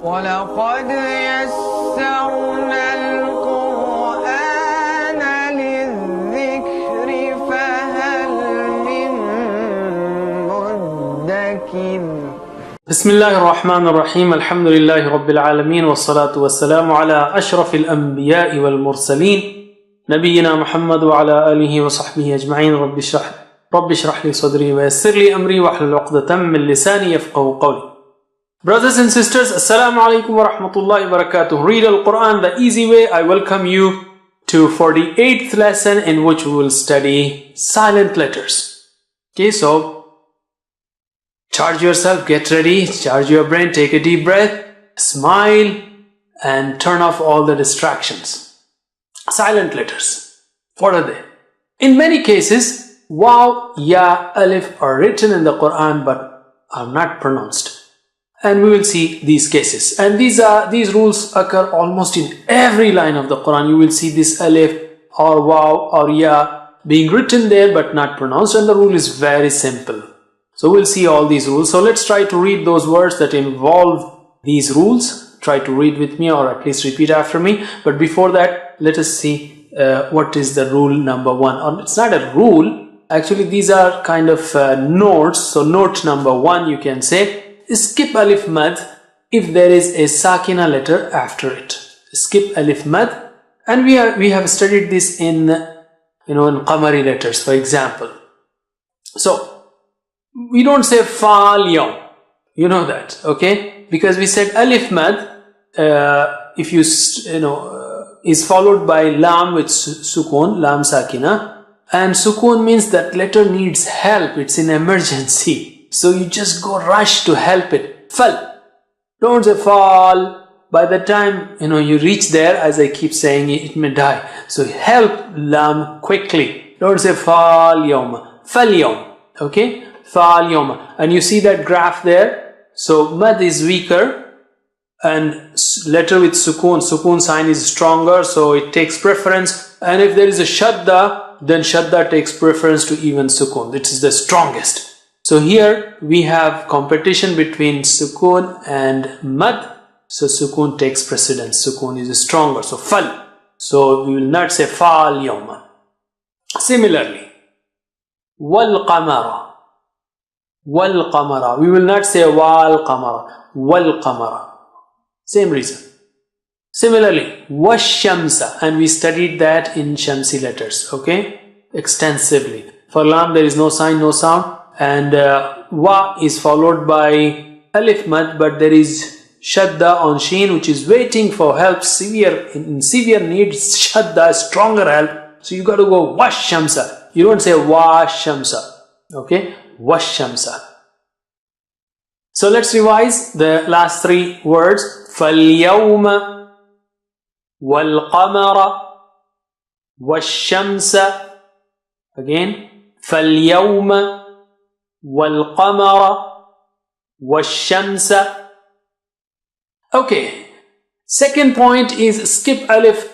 وَلَقَدْ يَسَّرْنَا الْقُرْآنَ لِلذِّكْرِ فَهَلْ مِن مُّدَّكِرٍ. بسم الله الرحمن الرحيم. الحمد لله رب العالمين والصلاة والسلام على أشرف الأنبياء والمرسلين نبينا محمد وعلى آله وصحبه أجمعين. رب اشرح لي صدري ويسر لي أمري واحلل عقدة من لساني يفقهوا قولي. Brothers and sisters, Assalamu alaikum wa rahmatullahi wa barakatuh. Read Al-Quran the easy way. I welcome you to 48th lesson in which we will study silent letters. Okay, so charge yourself, get ready, charge your brain, take a deep breath, smile and turn off all the distractions. Silent letters. What are they? In many cases, waw, ya, alif are written in the Quran but are not pronounced. And we will see these cases. And these rules occur almost in every line of the Quran. You will see this alif or waw or ya being written there but not pronounced. And the rule is very simple. So we'll see all these rules. So let's try to read those words that involve these rules. Try to read with me or at least repeat after me. But before that, let us see what is the rule number 1. Or it's not a rule. Actually, these are kind of notes. So note number 1, you can say, skip alif mad if there is a sakina letter after it. Skip alif mad, and we have studied this in in qamari letters, for example. So we don't say fal yawm, you know that, okay? Because we said alif mad if you is followed by lam with sukoon, lam sakina, and sukoon means that letter needs help, it's in emergency. So you just go rush to help it. Fal. Don't say fall. By the time you reach there, as I keep saying, it may die. So help lam quickly. Don't say fal yawm. Fal yawm. Okay? Fal yawm. And you see that graph there. So mad is weaker and letter with sukoon sign is stronger. So it takes preference. And if there is a shadda, then shadda takes preference to even sukoon. This is the strongest. So here we have competition between sukoon and mad. So sukoon takes precedence. Sukoon is stronger. So fal. So we will not say fal yawma. Similarly, wal qamara. Wal qamara. We will not say wal qamara. Wal qamara. Same reason. Similarly, wash shamsa. And we studied that in shamsi letters. Okay? Extensively. For lam there is no sign, no sound. And wa is followed by alif mad, but there is shadda on sheen which is waiting for help, in severe need, shadda, stronger help. So you got to go wash shamsa. You don't say wash shamsa. Okay, wash shamsa. So let's revise the last 3 words. Fal yawma wal qamara wash shamsa. Again, fal yawma وَالْقَمَرَ وَالشَّمْسَ. Okay, second point is skip alif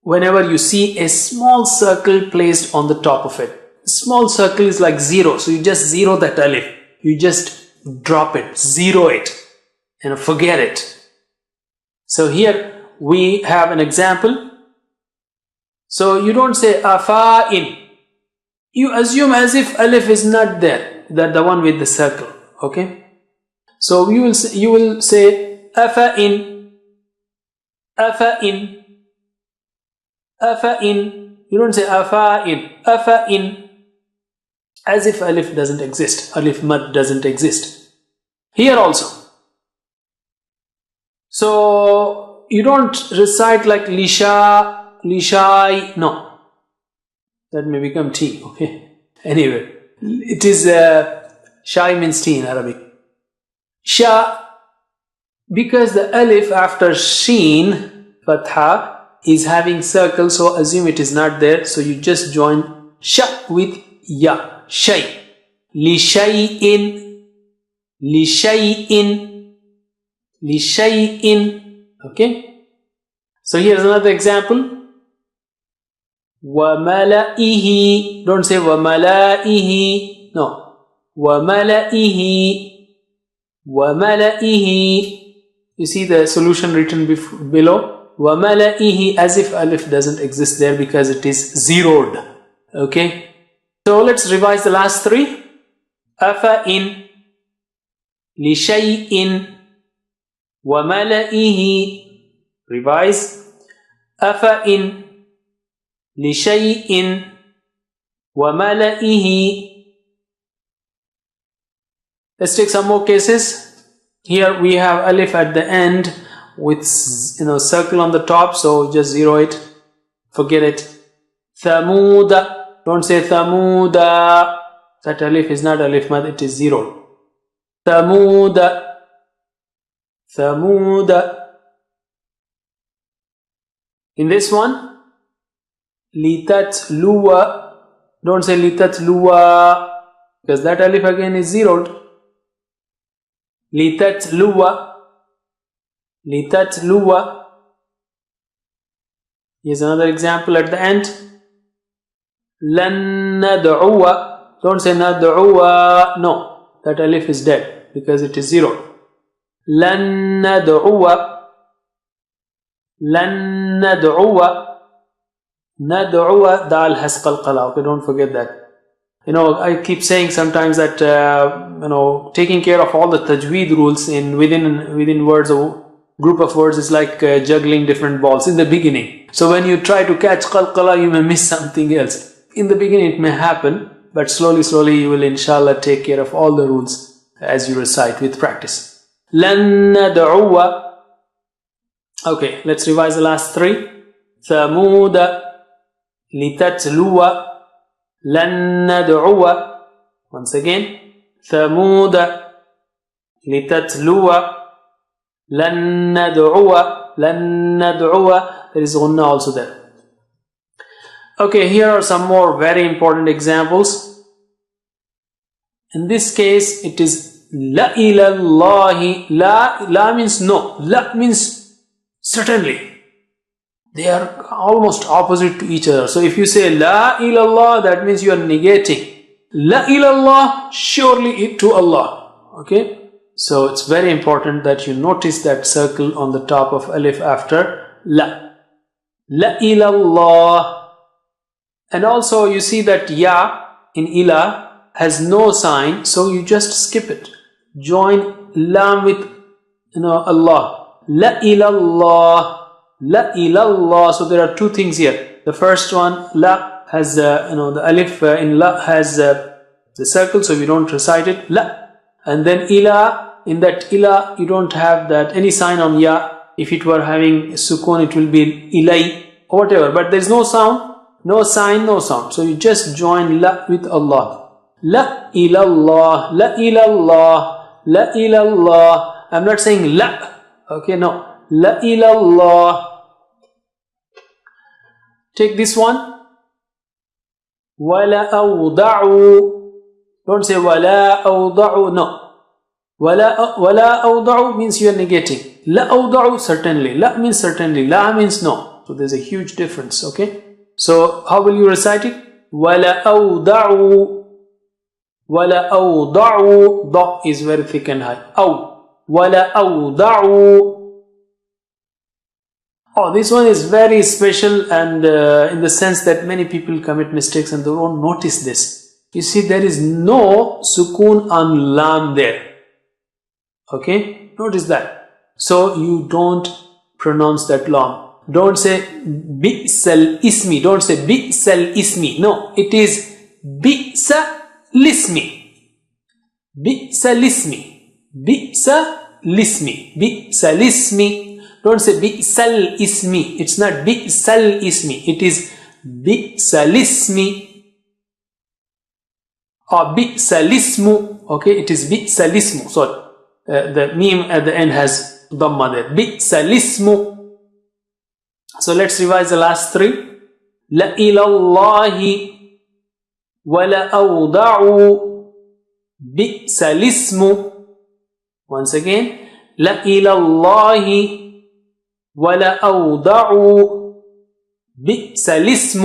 whenever you see a small circle placed on the top of it. Small circle is like 0, so you just zero that alif. You just drop it, zero it, forget it. So here we have an example. So you don't say afa'in. You assume as if alif is not there. That the one with the circle, okay? So you will say afa'in, afa'in, afa'in. You don't say afa'in, afa'in, as if alif doesn't exist, alif mad doesn't exist. Here also. So you don't recite like lisha, lishai, no. That may become T, okay? Anyway. It is shai means tea in Arabic. Sha, because the alif after sheen, fatha, is having circle, so assume it is not there. So you just join sha with ya, shay. Li shay'in, li shay'in, li shay'in. Okay? So here's another example. وَمَلَئِهِ. Don't say وَمَلَئِهِ. No. وَمَلَئِهِ. وَمَلَئِهِ. You see the solution written below. وَمَلَئِهِ, as if alif doesn't exist there because it is zeroed. Okay. So let's revise the last three. أَفَإِن لِشَيْءٍ وَمَلَئِهِ. Revise. أَفَإِن لِشَيْءٍ وَمَلَئِهِ. Let's take some more cases. Here we have alif at the end with circle on the top, so just zero it, forget it. Thamuda, don't say Thamuda. That alif is not alif mad, it is zero. Thamuda, Thamuda. In this one, Litatluwa, don't say Litatluwa because that alif again is zeroed. Litatluwa, Litatluwa. Here's another example at the end. Lan nad'uwa, don't say nad'uwa, no, that alif is dead because it is zero. Lan nad'uwa, Lan nad'uwa, nad'uwa, dal has qalqala, okay, don't forget that. I keep saying sometimes that taking care of all the tajweed rules within words, or group of words, is like juggling different balls in the beginning. So when you try to catch qalqala, you may miss something else. In the beginning it may happen, but slowly you will inshallah take care of all the rules as you recite with practice. Lan nad'uwa. Okay, let's revise the last three. Thamuda, Litatluwa, Lan nad'uwa. Once again, Thamuda, Litatluwa, Lan nad'uwa, Lan nad'uwa. There is gunna also there. Okay, here are some more very important examples. In this case, it is La ilallahi. La means no. La means certainly. They are almost opposite to each other. So if you say La ilallah, that means you are negating. La ilallah, surely to Allah. Okay. So it's very important that you notice that circle on the top of alif after La. La ilallah. And also you see that Ya in Ilah has no sign, so you just skip it. Join Lam with Allah. La ilallah. La ilallah. So there are two things here. The first one, La has the alif in La has the circle, so we don't recite it. La. And then Ilah, in that Ilah you don't have that any sign on Ya. If it were having sukun, it will be Ilai or whatever, but there is no sound, no sign, no sound. So you just join La with Allah. La ilallah, La ilallah, La ilallah. I'm not saying La. Okay, no. La ilallah. Take this one. Wala awda'u. Don't say wala awda'u. No. Wala awda'u means you are negating. La awda'u, certainly. La means certainly. La means no. So there's a huge difference. Okay. So how will you recite it? Wala awda'u. Wala awda'u. Da is very thick and high. Aw. Wala awda'u. Oh, this one is very special, and in the sense that many people commit mistakes and they don't notice this. You see, there is no sukun on lam there. Okay, notice that. So you don't pronounce that lam. Don't say bi'sal ismi. Don't say bi'sal ismi. No, it is bi'sa lismi. Bi'sa lismi. Bi'sa lismi. Bi'sa lismi. Don't say bi'sal ismi. It's not bi'sal ismi. It is bi'sal ismi or bi'sal ismu. Okay, it is bi'sal ismu. Sorry, the meme at the end has dhamma there. Bi'sal ismu. So let's revise the last three. La ilallahi wa la awda'u bi'sal ismu. Once again, la ilallahi وَلَا أَوْضَعُ بِئْسَ الْإِسْمُ.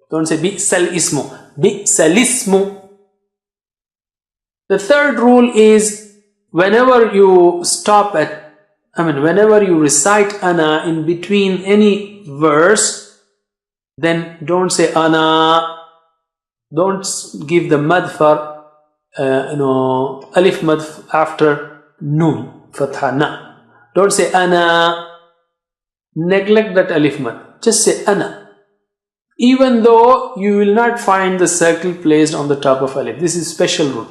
Don't say بِئْسَ الْإِسْمُ. بِئْسَ الْإِسْمُ. The third rule is whenever you stop at, whenever you recite ana in between any verse, then don't say ana. Don't give the mad for, alif mad after noon, fatha na. Don't say ana. Neglect that alif mad. Just say ana. Even though you will not find the circle placed on the top of alif. This is special rule.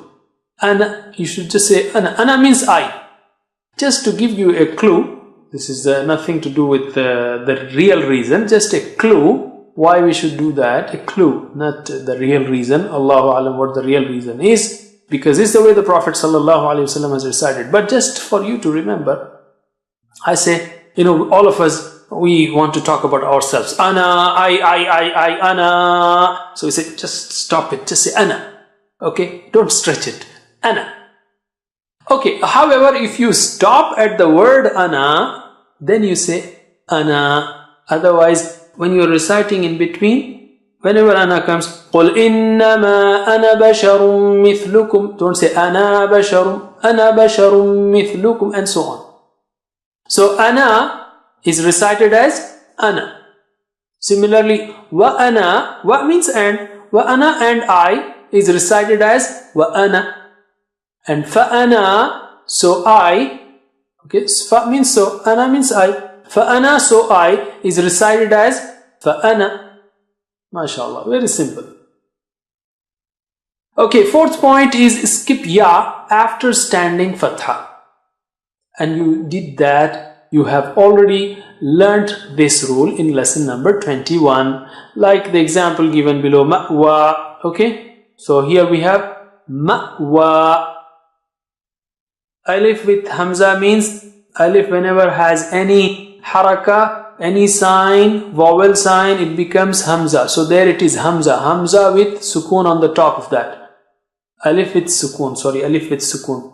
Ana, you should just say ana. Ana means I. Just to give you a clue, this is nothing to do with the real reason, just a clue why we should do that, a clue, not the real reason. Allahu Alam what the real reason is, because it's the way the Prophet ﷺ has recited. But just for you to remember, I say, all of us, we want to talk about ourselves. Ana, I, ana. So we say, just stop it, just say ana. Okay, don't stretch it. Ana. Okay, however, if you stop at the word ana, then you say ana. Otherwise, when you are reciting in between, whenever ana comes, قُلْ إِنَّمَا أَنَا بَشَرٌ مِثْلُكُمْ, don't say أَنَا بَشَرٌ مِثْلُكُمْ, and so on. So ana is recited as ana. Similarly, wa ana, wa means and, wa ana and I is recited as wa ana. And fa-ana, so I, okay, fa means so, ana means I. Fa-ana, so I, is recited as fa-ana. MashaAllah, very simple. Okay, fourth point is skip ya after standing fatha. And you did that, you have already learnt this rule in lesson number 21. Like the example given below, ma'wa, okay. So here we have ma'wa. Alif with hamza means alif whenever has any haraka, any sign, vowel sign, it becomes hamza. So there it is hamza. Hamza with sukoon on the top of that. Alif with sukoon, sorry, alif with sukoon.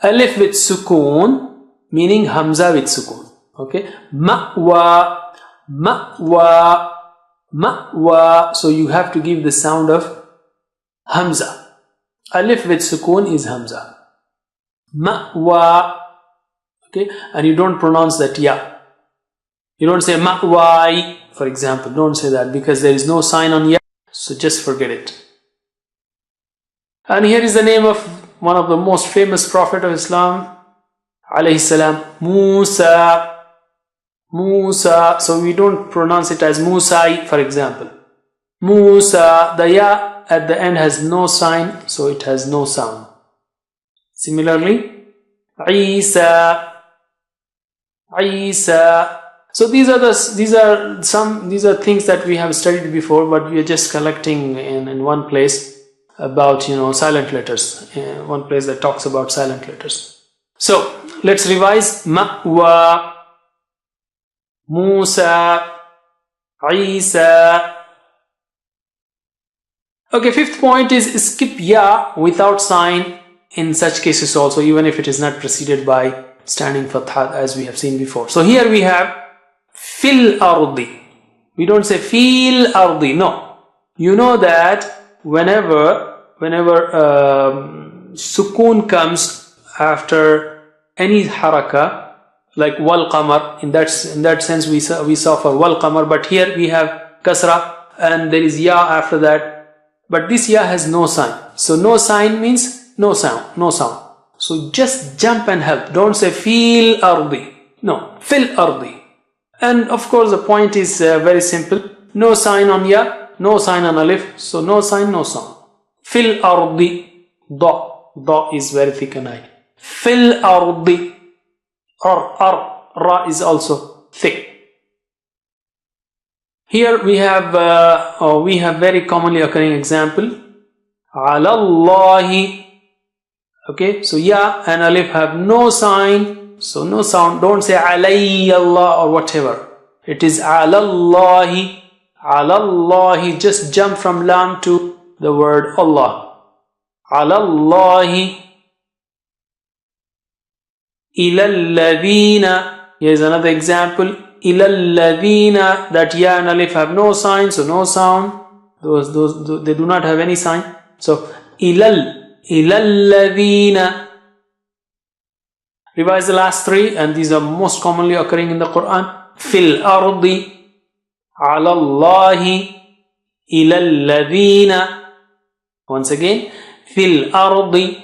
Alif with sukoon meaning hamza with sukoon. Okay. Ma'wa, ma'wa, ma'wa. So you have to give the sound of hamza. Alif with sukoon is hamza. Ma'wa, okay, and you don't pronounce that ya. You don't say ma'wai, for example. Don't say that because there is no sign on ya, so just forget it. And here is the name of one of the most famous prophet of Islam, alayhi salam, Musa. Musa, so we don't pronounce it as Musai, for example. Musa, the ya at the end has no sign, so it has no sound. Similarly, Isa, Isa. So these are things that we have studied before, but we are just collecting in one place about silent letters. One place that talks about silent letters. So let's revise: Ma'wa, Musa, Isa. Okay, fifth point is skip ya without sign. In such cases also, even if it is not preceded by standing fatha as we have seen before. So here we have fil ardi. We don't say fil ardi, no. You know that whenever sukoon comes after any haraka, like wal qamar, in that sense we saw for wal qamar, but here we have kasra and there is ya after that, but this ya has no sign. So no sign means no sound, no sound. So just jump and help. Don't say fil ardi. No, fil ardi. And of course the point is very simple. No sign on ya, no sign on alif. So no sign, no sound. Fil ardi. Da is very thick and high. Fil ardi. Ra is also thick. Here we have very commonly occurring example. Alallahi. Okay, so ya and alif have no sign, so no sound. Don't say alayyallah or whatever. It is alallahi, alallahi. Just jump from lam to the word Allah. Alallahi. Ilalladhina. Here is another example. Ilalladhina. That ya and alif have no sign, so no sound. Those they do not have any sign. So ilal. Ilalladhina. Revise the last three, and these are most commonly occurring in the Quran. Fil ardi, ala Allahi, ila alladhina. Once again, fil ardi,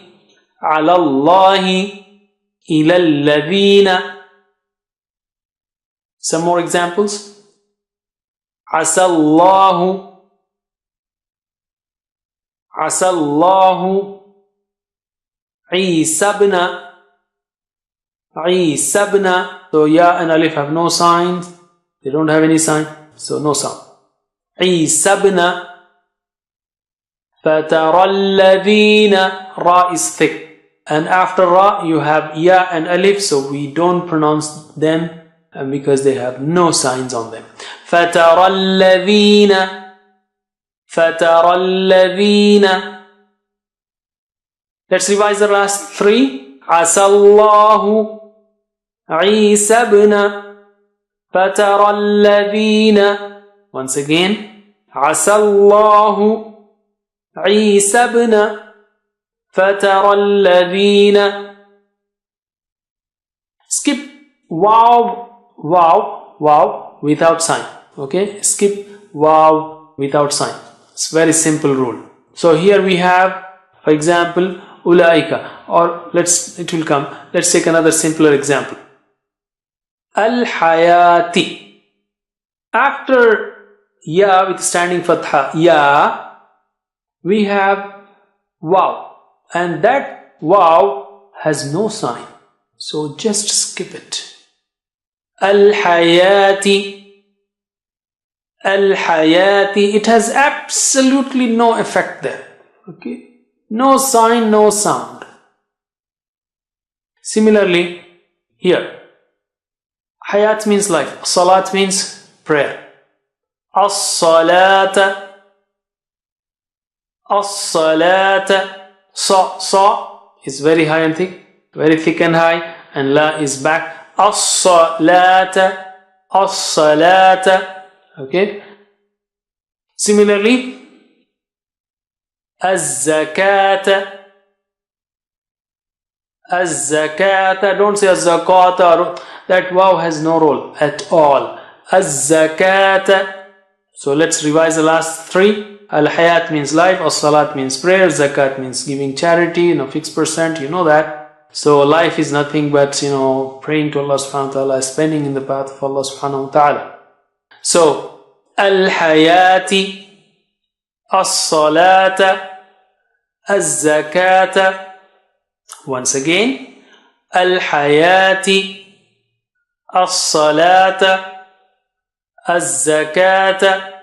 ala Allahi, ila alladhina. Some more examples. Asallahu, Asallahu, Isabna, Isabna. So ya and alif have no signs. They don't have any sign, so no sound. Isabna. Fatara alladhina. Ra is thick, and after ra you have ya and alif, so we don't pronounce them because they have no signs on them. فَتَرَى الَّذِينَ فَتَرَى الَّذِينَ. Let's revise the last three. عَسَى اللَّهُ عِيسَى ابْنَ فَتَرَى الَّذِينَ. Once again. عَسَى اللَّهُ عِيسَى ابْنَ فَتَرَى الَّذِينَ. Skip wow, wow, wow without sign. Okay, skip wow without sign. It's very simple rule. So here we have, for example, ulaika, or it will come. Let's take another simpler example. Al hayati. After ya with standing fatha, ya, we have wow, and that wow has no sign. So just skip it. Al-Hayati. Al-Hayati. It has absolutely no effect there. Okay. No sign, no sound. Similarly, here. Hayat means life. Salat means prayer. As-Salata. As-Salata. Sa is very high and thick. Very thick and high. And la is back. As-salata, as-salata. Okay. Similarly, az-zakata, az-zakata. Don't say az-zakata. That wow has no role at all. Az-zakata. So let's revise the last three. Al-hayat means life, as-salat means prayer, zakat means giving charity, fixed percent, you know that. So life is nothing but, praying to Allah subhanahu wa ta'ala, spending in the path of Allah subhanahu wa ta'ala. So, al-hayati, as-salata, az-zakata. Once again, al-hayati, as-salata, az-zakata.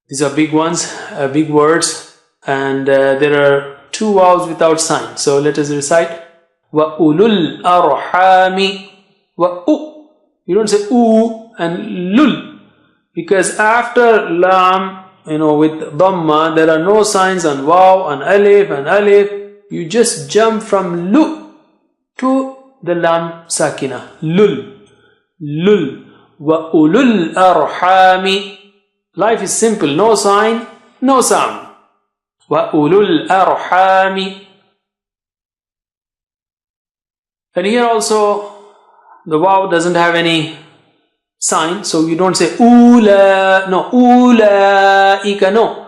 These are big ones, big words, and there are two vowels without sign. So let us recite. Wa ulul arhami. Wa u. You don't say u and lul, because after lam, with dhamma, there are no signs on waw, on alif, and alif. You just jump from lu to the lam sakina. Lul. Lul. Wa ulul arhami. Life is simple. No sign, no sound. وَأُولُو الْأَرْحَامِ. And here also the waw doesn't have any sign, so you don't say ula, no, ulaika, no,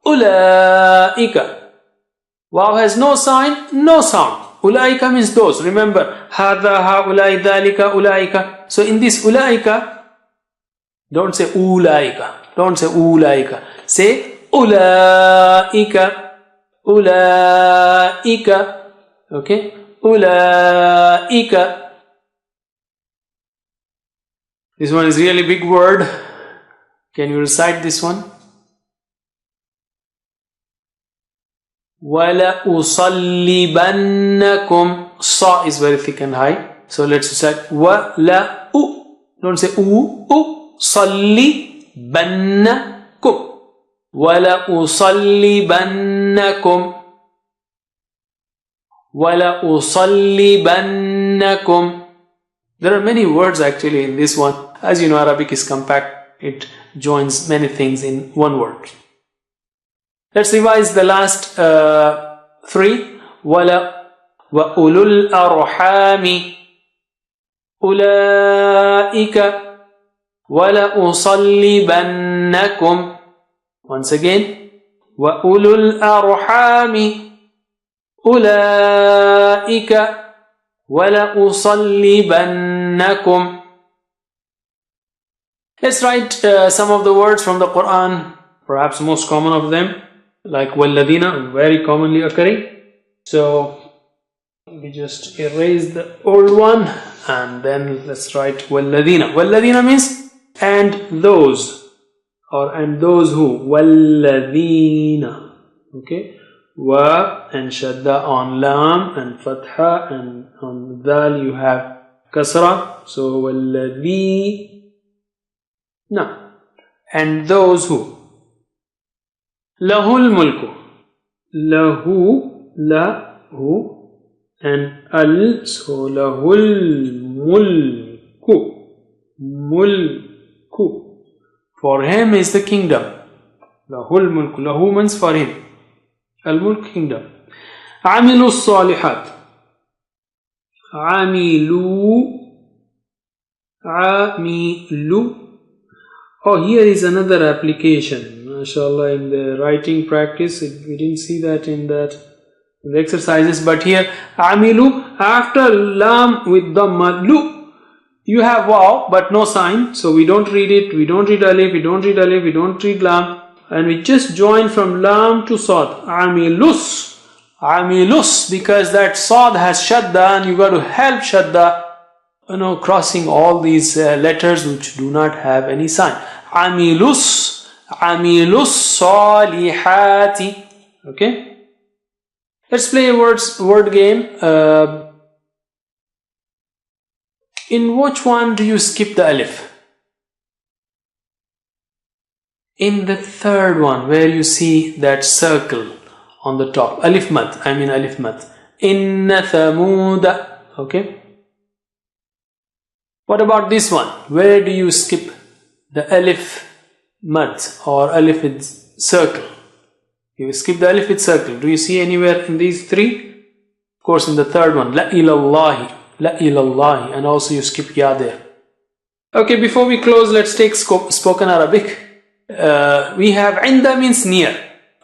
ulaika. Waw has no sign, no sound. Ulaika means those. Remember, hadha, haulai, dhalika, ulaika. So in this ulaika, don't say ulaika, don't say ulaika. Say ulaika, ulaika, okay, ulaika. This one is really big word. Can you recite this one? Wala usallibannakum. Sa is very thick and high. So let's recite wala u. Don't say u. Sallibannakum. Wala usallibannakum. Wala usallibannakum. There are many words actually in this one. As you know, Arabic is compact. It joins many things in one word. Let's revise the last 3. وَأُولُو الْأَرْحَامِ أُولَئِكَ وَلَأُصَلِّبَنَّكُمْ. Once again, وَأُولُو الْأَرْحَامِ أُولَئِكَ وَلَأُصَلِّبَنَّكُمْ. Let's write some of the words from the Quran, perhaps most common of them, like وَالَّذِينَ, very commonly occurring. So we just erase the old one and then let's write وَالَّذِينَ. وَالَّذِينَ means and those, or and those who. وَالَّذِينَ. Okay. Wa and shadda on lam and fatha, and on dal you have kasra. So وَالَّذِينَ. And those who. Lahul mulku. Lahu, lahu, and al, so lahul mulku. Mulku. For him is the kingdom. Lahul mulku. Lahu means for him. Al-mulk, kingdom. Amilu salihat. Amilu. Oh, here is another application. MashaAllah, in the writing practice, we didn't see that in the exercises, but here, Amilu, after lam with dhamma, lu. You have waw, but no sign, so we don't read it, we don't read alif, we don't read alif, we don't read lam, and we just join from lam to sad. Amilus, amilus, because that sad has shadda, and you got to help shadda, crossing all these letters which do not have any sign. Amilus, amilus salihati. Okay. Let's play a word game. In which one do you skip the alif? In the third one, where you see that circle on the top. Alif mad, I mean alif mad. Inna thamuda. Okay. What about this one? Where do you skip the alif mad or alif with circle? You skip the alif with circle. Do you see anywhere in these three? Of course, in the third one, la ilallahi. La ilallahi, and also you skip ya there. Okay, before we close, let's take spoken Arabic. We have inda means near.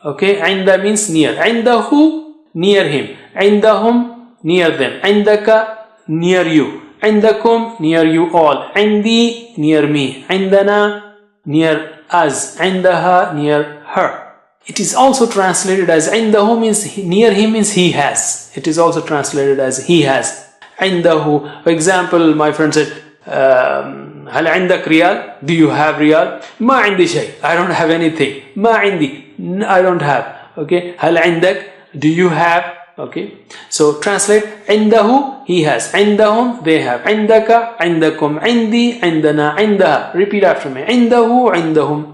Okay, inda means near. Indahu, near him. Indahum, near them. Indaka, near you. Indakum, near you all. Indi, near me. Indana, near us. Indaha, near her. It is also translated as indahu means near him means he has. It is also translated as he has. Indahu. For example, my friend said, هل عندك ريال? Do you have ريال? ما عندي شيء. I don't have anything. ما عندي. I don't have. Okay. هل عندك? Do you have? Okay. So translate. عنده, he has. عندهم, they have. عندك, عندكم, عندي, عندنا, عندها. Repeat after me. عنده, عندهم.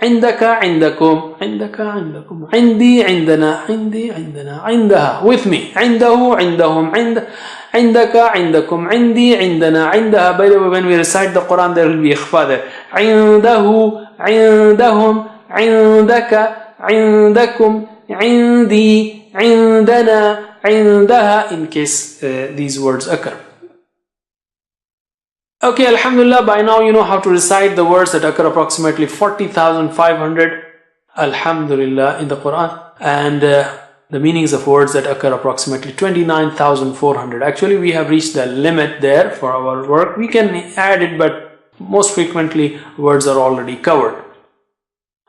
عندك, عندكم, عندك, عندكم. عندي, عندنا, عندي, عندنا, عندها. With me. عنده, عندهم, عندك, عندكم, عندي, عندنا, عندها. By the way, when we recite the Quran, there will be ikhfa there. عنده, عندهم, عندك, عندكم, عندي, عندنا, عندها, in case these words occur. Okay, alhamdulillah, by now you know how to recite the words that occur approximately 40,500, alhamdulillah, in the Quran, and the meanings of words that occur approximately 29,400. Actually, we have reached the limit there for our work. We can add it, but most frequently words are already covered.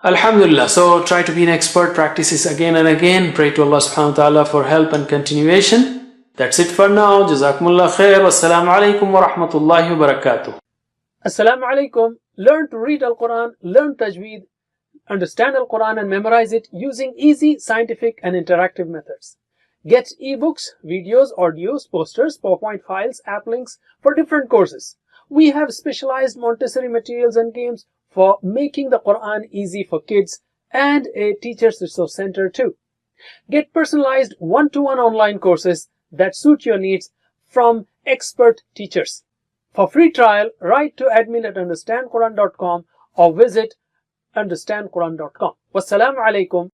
Alhamdulillah, so try to be an expert, practice this again and again. Pray to Allah subhanahu wa ta'ala for help and continuation. That's it for now. Jazakumullah khair. Wassalamu alaikum wa rahmatullahi wa barakatuh. Assalamu alaikum. Learn to read Al-Quran, learn Tajweed, understand Al-Quran and memorize it using easy, scientific and interactive methods. Get ebooks, videos, audios, posters, PowerPoint files, app links for different courses. We have specialized Montessori materials and games for making the Quran easy for kids and a teacher's resource center too. Get personalized one-to-one online courses that suit your needs from expert teachers. For free trial, write to admin@understandquran.com or visit understandquran.com. Wassalamu alaikum.